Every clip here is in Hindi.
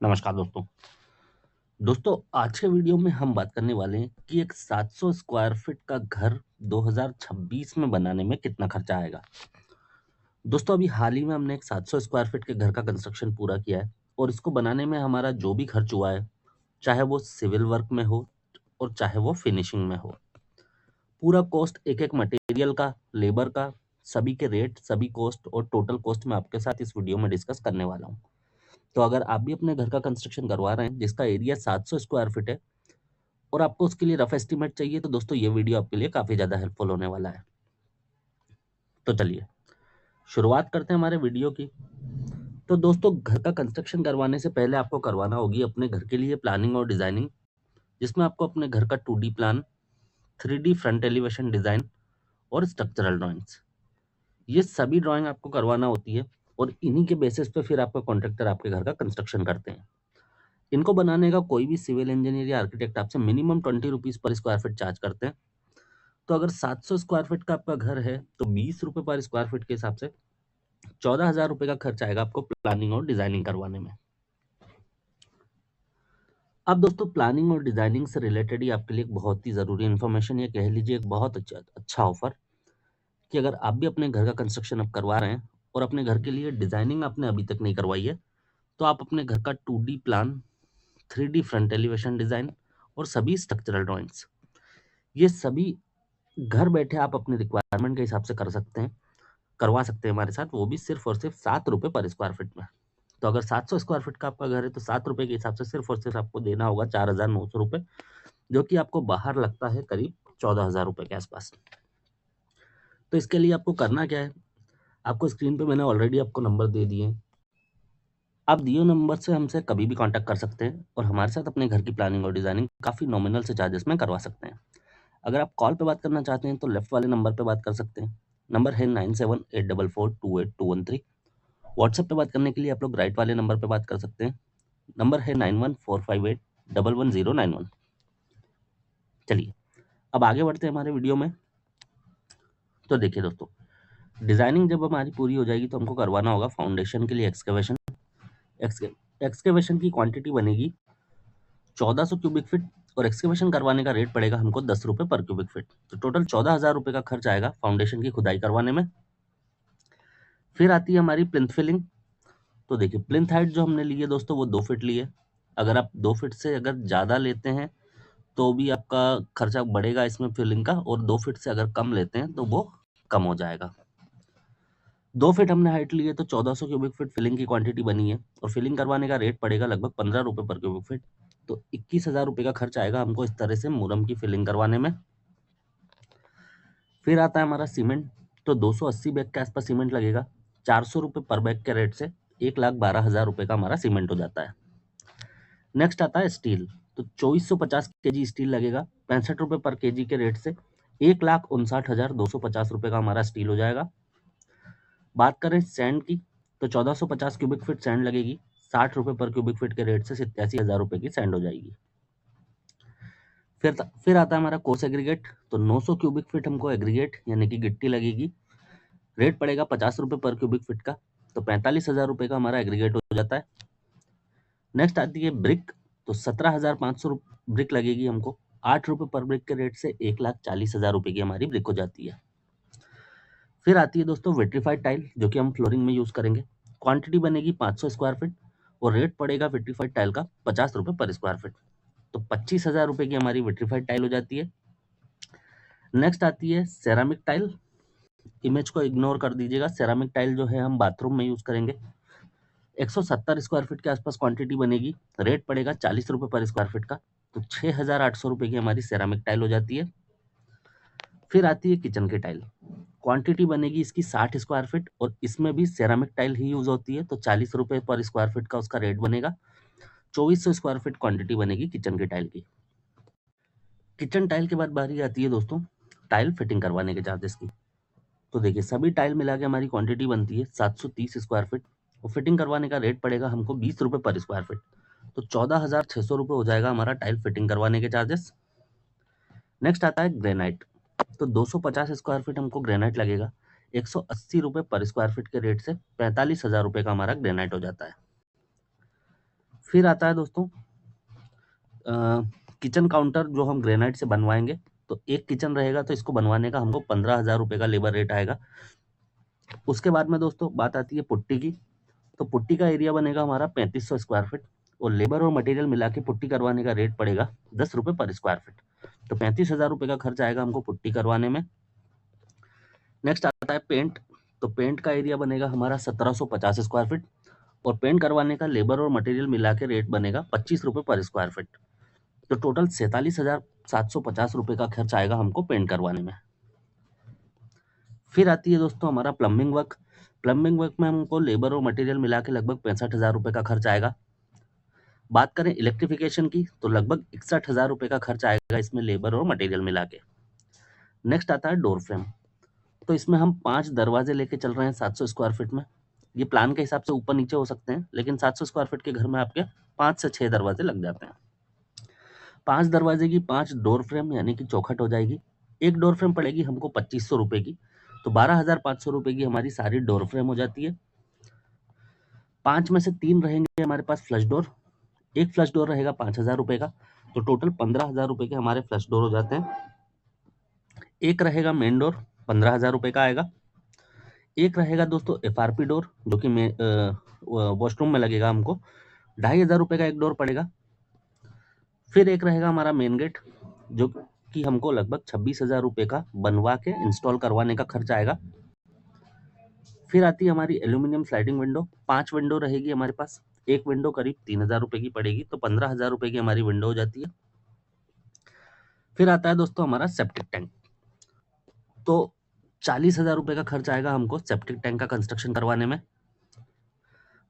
नमस्कार दोस्तों। दोस्तों आज के वीडियो में हम बात करने वाले हैं कि एक 700 स्क्वायर फीट का घर 2026 में बनाने में कितना खर्चा आएगा। दोस्तों अभी हाल ही में हमने एक 700 स्क्वायर फीट के घर का कंस्ट्रक्शन पूरा किया है और इसको बनाने में हमारा जो भी खर्च हुआ है, चाहे वो सिविल वर्क में हो और चाहे वो फिनिशिंग में हो, पूरा कॉस्ट एक एक मटेरियल का, लेबर का, सभी के रेट, सभी कॉस्ट और टोटल कॉस्ट मैं आपके साथ इस वीडियो में डिस्कस करने वाला हूँ। तो अगर आप भी अपने घर का कंस्ट्रक्शन करवा रहे हैं जिसका एरिया 700 स्क्वायर फीट है और आपको उसके लिए रफ एस्टीमेट चाहिए, तो दोस्तों ये वीडियो आपके लिए काफ़ी ज़्यादा हेल्पफुल होने वाला है। तो चलिए शुरुआत करते हैं हमारे वीडियो की। तो दोस्तों घर का कंस्ट्रक्शन करवाने से पहले आपको करवाना होगी अपने घर के लिए प्लानिंग और डिज़ाइनिंग, जिसमें आपको अपने घर का 2D plan, 3D front elevation design और स्ट्रक्चरल ड्राइंग्स, ये सभी ड्राइंग आपको करवाना होती है और इन्हीं के बेसिस पे फिर आपका कॉन्ट्रैक्टर आपके घर का कंस्ट्रक्शन करते हैं। इनको बनाने का कोई भी सिविल इंजीनियर या आर्किटेक्ट आपसे मिनिमम 20 रुपीज़ पर स्क्वायर फीट चार्ज करते हैं। तो अगर 700 स्क्वायर फीट का आपका घर है तो 20 रुपए पर स्क्वायर फीट के हिसाब से 14,000 रुपए का खर्च आएगा आपको प्लानिंग और डिजाइनिंग करवाने में। अब दोस्तों प्लानिंग और डिजाइनिंग से रिलेटेड ही आपके लिए एक बहुत ही जरूरी इन्फॉर्मेशन, ये कह लीजिए एक बहुत अच्छा ऑफर, कि अगर आप भी अपने घर का कंस्ट्रक्शन अब करवा रहे हैं और अपने घर के लिए डिजाइनिंग आपने अभी तक नहीं करवाई है, तो आप अपने घर का 2D plan, 3D front elevation design और सभी स्ट्रक्चरल ड्राइंग्स, ये सभी घर बैठे आप अपने रिक्वायरमेंट के हिसाब से कर सकते हैं, करवा सकते हैं हमारे साथ, वो भी सिर्फ और सिर्फ 7 रुपए पर स्क्वायर फीट में। तो अगर 700 स्क्वायर फीट का आपका घर है तो 7 रुपए के हिसाब से सिर्फ और सिर्फ आपको देना होगा 4,900 रुपए, जो कि आपको बाहर लगता है करीब 14,000 रुपए के आसपास। तो इसके लिए आपको करना क्या है, आपको स्क्रीन पे मैंने ऑलरेडी आपको नंबर दे दिए हैं। आप दिए नंबर से हमसे कभी भी कांटेक्ट कर सकते हैं और हमारे साथ अपने घर की प्लानिंग और डिजाइनिंग काफ़ी नॉमिनल से चार्जेस में करवा सकते हैं। अगर आप कॉल पे बात करना चाहते हैं तो लेफ्ट वाले नंबर पे बात कर सकते हैं। नंबर है 9784428213। व्हाट्सएप पे बात करने के लिए आप लोग राइट वाले नंबर पे बात कर सकते हैं। नंबर है 9145811091। चलिए अब आगे बढ़ते हैं हमारे वीडियो में। तो देखिए दोस्तों, डिजाइनिंग जब हमारी पूरी हो जाएगी तो हमको करवाना होगा फाउंडेशन के लिए एक्सकेवेशन। एक्सकेवेशन की क्वांटिटी बनेगी 1400 क्यूबिक फीट और एक्सकेवेशन करवाने का रेट पड़ेगा हमको 10 रुपए पर क्यूबिक फीट। तो टोटल 14,000 रुपए का खर्च आएगा फाउंडेशन की खुदाई करवाने में। फिर आती है हमारी प्लिंथ फिलिंग। तो देखिए प्लिंथ हाइट जो हमने ली है दोस्तों वो 2 फीट ली है। अगर आप 2 फीट से अगर ज़्यादा लेते हैं तो भी आपका खर्चा बढ़ेगा इसमें फिलिंग का, और 2 फीट से अगर कम लेते हैं तो वो कम हो जाएगा। 2 फीट हमने हाइट ली है तो 1400 क्यूबिक फीट फिलिंग की क्वांटिटी बनी है और फिलिंग करवाने का रेट पड़ेगा लगभग 15 रुपए पर क्यूबिक फीट। तो 21,000 रुपए का खर्च आएगा हमको इस तरह से मुरम की फिलिंग करवाने में। फिर आता है हमारा सीमेंट। तो 280 बैग के आसपास सीमेंट लगेगा। 400 रुपए पर बैग के रेट से 1,12,000 रुपए का हमारा सीमेंट हो जाता है। नेक्स्ट आता है स्टील। तो 2450 केजी स्टील लगेगा। 65 रुपए पर केजी के रेट से 1,59,250 रुपए का हमारा स्टील हो जाएगा। बात करें सैंड की तो 1450 क्यूबिक फीट सैंड लगेगी। 60 रुपए पर क्यूबिक फीट के रेट से 87,000 रुपए की सैंड हो जाएगी। फिर आता है हमारा कोर्स एग्रीगेट। तो 900 क्यूबिक फीट हमको एग्रीगेट यानी कि गिट्टी लगेगी। रेट पड़ेगा 50 रुपए पर क्यूबिक फीट का। तो 45,000 रुपए का हमारा एग्रीगेट हो जाता है। नेक्स्ट आती है ब्रिक। तो 17,500 ब्रिक लगेगी हमको। 8 रुपए पर ब्रिक के रेट से 1,40,000 रुपए की हमारी ब्रिक हो जाती है। फिर आती है दोस्तों विट्रीफाइड टाइल, जो कि हम फ्लोरिंग में यूज करेंगे। क्वांटिटी बनेगी 500 स्क्वायर फीट और रेट पड़ेगा विट्रीफाइड टाइल का 50 रुपए पर स्क्वायर फीट। तो 25,000 रुपए की हमारी विट्रीफाइड टाइल हो जाती है। नेक्स्ट आती है सेरामिक टाइल। इमेज को इग्नोर कर दीजिएगा। सेरामिक टाइल जो है हम बाथरूम में यूज करेंगे। 170 स्क्वायर फीट के आसपास क्वांटिटी बनेगी। रेट पड़ेगा 40 रुपए पर स्क्वायर फीट का। तो 6,800 रुपए की हमारी सेरामिक टाइल हो जाती है। फिर आती है किचन की टाइल। क्वांटिटी बनेगी इसकी 60 स्क्वायर फीट और इसमें भी सेरामिक टाइल ही यूज होती है। तो 40 रुपए पर स्क्वायर फीट का उसका रेट बनेगा। 2400 स्क्वायर फीट क्वांटिटी बनेगी किचन की टाइल की। किचन टाइल के बाद बारी आती है दोस्तों टाइल फिटिंग करवाने के चार्जेस की। तो देखिए सभी टाइल मिला के हमारी क्वांटिटी बनती है 730 स्क्वायर फीट और फिटिंग करवाने का रेट पड़ेगा हमको 20 रुपए पर स्क्वायर फीट। तो 14,600 रुपये हो जाएगा हमारा टाइल फिटिंग करवाने के चार्जेस। नेक्स्ट आता है ग्रेनाइट। तो 250 स्क्वायर फीट हमको ग्रेनाइट लगेगा। 180 रुपये पर स्क्वायर फीट के रेट से 45,000 रुपये का हमारा ग्रेनाइट हो जाता है। फिर आता है दोस्तों किचन काउंटर जो हम ग्रेनाइट से बनवाएंगे। तो एक किचन रहेगा तो इसको बनवाने का हमको 15,000 रुपये का लेबर रेट आएगा। उसके बाद में दोस्तों बात आती है पुट्टी की। तो पुट्टी का एरिया बनेगा हमारा 3500 स्क्वायर फीट और लेबर और मटेरियल मिला के पुट्टी करवाने का रेट पड़ेगा 10 रुपये पर स्क्वायर फीट। तो 35,000 रुपये का खर्च आएगा हमको पुट्टी करवाने में। नेक्स्ट आता है पेंट। तो पेंट का एरिया बनेगा हमारा 1750 स्क्वायर फीट और पेंट करवाने का लेबर और मटेरियल मिला के रेट बनेगा 25 रुपये पर स्क्वायर फीट। तो टोटल 47,750 रुपये का खर्च आएगा हमको पेंट करवाने में। फिर आती है दोस्तों हमारा प्लम्बिंग वर्क। प्लम्बिंग वर्क में हमको लेबर और मटेरियल मिला के लगभग 65,000 रुपये का खर्च आएगा। बात करें इलेक्ट्रिफिकेशन की तो लगभग 61,000 रुपये का खर्च आएगा इसमें लेबर और मटेरियल मिला के। नेक्स्ट आता है डोर फ्रेम। तो इसमें हम 5 दरवाजे लेके चल रहे हैं 700 स्क्वायर फीट में। ये प्लान के हिसाब से ऊपर नीचे हो सकते हैं, लेकिन 700 स्क्वायर फीट के घर में आपके 5 से 6 दरवाजे लग जाते हैं। 5 दरवाजे की 5 डोर फ्रेम यानी कि चौखट हो जाएगी। एक डोर फ्रेम पड़ेगी हमको 2500 रुपये की। तो 12,500 रुपये की हमारी सारी डोर फ्रेम हो जाती है। 5 में से 3 रहेंगे हमारे पास फ्लश डोर। एक फ्लश डोर रहेगा 5,000 रुपये का। तो टोटल 15,000 रुपये के हमारे फ्लश डोर हो जाते हैं। एक रहेगा मेन डोर 15,000 रुपये का आएगा। एक रहेगा दोस्तों FRP डोर जो कि वॉशरूम में लगेगा हमको 2,500 रुपये का एक डोर पड़ेगा। फिर एक रहेगा हमारा मेन गेट जो कि हमको लगभग 26,000 रुपये का बनवा के इंस्टॉल करवाने का खर्च आएगा। फिर आती है हमारी एल्यूमिनियम स्लाइडिंग विंडो। 5 विंडो रहेगी हमारे पास। एक विंडो करीब 3,000 रुपये की पड़ेगी। तो 15,000 रुपये की हमारी विंडो हो जाती है। फिर आता है दोस्तों हमारा सेप्टिक टैंक। तो 40,000 रुपये का खर्च आएगा हमको सेप्टिक टैंक का कंस्ट्रक्शन करवाने में।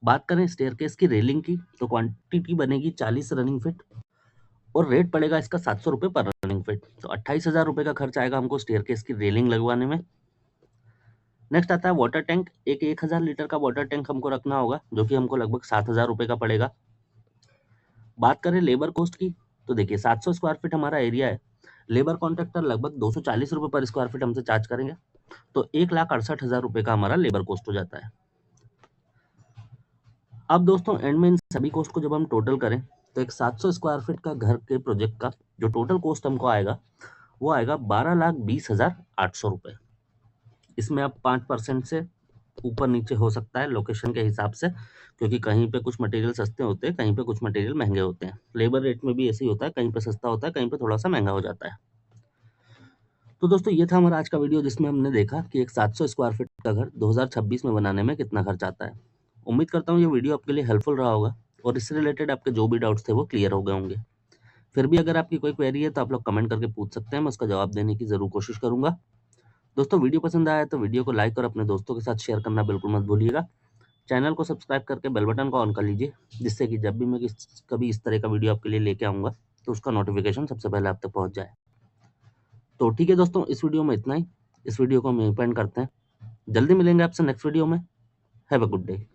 बात करें स्टेयरकेस की रेलिंग की तो क्वांटिटी बनेगी 40 रनिंग फीट और रेट पड़ेगा इसका 700 रुपये पर रनिंग फीट। तो 28,000 रुपये का खर्च आएगा हमको स्टेयरकेस की रेलिंग लगवाने में। नेक्स्ट आता है वाटर टैंक। एक 1,000 लीटर का वाटर टैंक हमको रखना होगा जो कि हमको लगभग 7,000 रुपये का पड़ेगा। बात करें लेबर कॉस्ट की तो देखिए 700 स्क्वायर फीट हमारा एरिया है। लेबर कॉन्ट्रैक्टर लगभग 240 रुपये पर स्क्वायर फीट हमसे चार्ज करेंगे। तो 1,68,000 रुपये का हमारा लेबर कॉस्ट हो जाता है। अब दोस्तों एंड में इन सभी कॉस्ट को जब हम टोटल करें तो एक 700 स्क्वायर फीट का घर के प्रोजेक्ट का जो टोटल कॉस्ट हमको आएगा वो आएगा 12,20,800 रुपये। इसमें अब 5% से ऊपर नीचे हो सकता है लोकेशन के हिसाब से, क्योंकि कहीं पे कुछ मटेरियल सस्ते होते हैं, कहीं पे कुछ मटेरियल महंगे होते हैं। लेबर रेट में भी ऐसे ही होता है, कहीं पे सस्ता होता है, कहीं पे थोड़ा सा महंगा हो जाता है। तो दोस्तों ये था हमारा आज का वीडियो जिसमें हमने देखा कि एक 700 स्क्वायर फीट का घर 2026 में बनाने में कितना खर्च आता है। उम्मीद करता हूँ ये वीडियो आपके लिए हेल्पफुल रहा होगा और इससे रिलेटेड आपके जो भी डाउट्स थे वो क्लियर हो गए होंगे। फिर भी अगर आपकी कोई क्वेरी है तो आप लोग कमेंट करके पूछ सकते हैं, मैं उसका जवाब देने की ज़रूर कोशिश करूंगा। दोस्तों वीडियो पसंद आया तो वीडियो को लाइक और अपने दोस्तों के साथ शेयर करना बिल्कुल मत भूलिएगा। चैनल को सब्सक्राइब करके बेल बटन को ऑन कर लीजिए, जिससे कि जब भी मैं कभी इस तरह का वीडियो आपके लिए लेके आऊँगा तो उसका नोटिफिकेशन सबसे पहले आप तक पहुँच जाए। तो ठीक है दोस्तों, इस वीडियो में इतना ही। इस वीडियो को हम यहीं पे एंड करते हैं। जल्दी मिलेंगे आपसे नेक्स्ट वीडियो में। Have a good day.